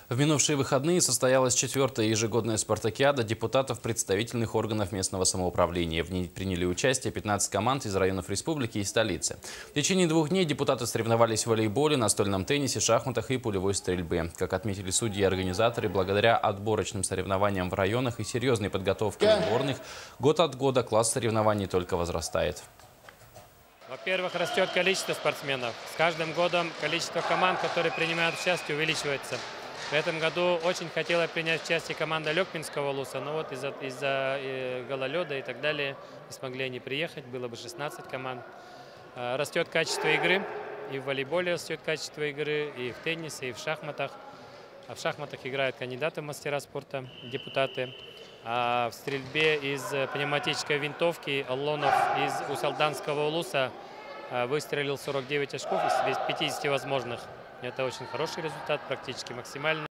В минувшие выходные состоялась 4-я ежегодная спартакиада депутатов представительных органов местного самоуправления. В ней приняли участие 15 команд из районов республики и столицы. В течение 2 дней депутаты соревновались в волейболе, настольном теннисе, шахматах и пулевой стрельбе. Как отметили судьи и организаторы, благодаря отборочным соревнованиям в районах и серьезной подготовке сборных, год от года класс соревнований только возрастает. Во-первых, растет количество спортсменов. С каждым годом количество команд, которые принимают участие, увеличивается. В этом году очень хотела принять участие команда Лёкминского улуса, но вот из-за гололеда и так далее не смогли они приехать, было бы 16 команд. Растет качество игры, и в волейболе растет качество игры, и в теннисе, и в шахматах. А в шахматах играют кандидаты в мастера спорта, депутаты. А в стрельбе из пневматической винтовки Аллонов из Усалданского улуса выстрелил 49 очков из 50 возможных. Это очень хороший результат, практически максимальный.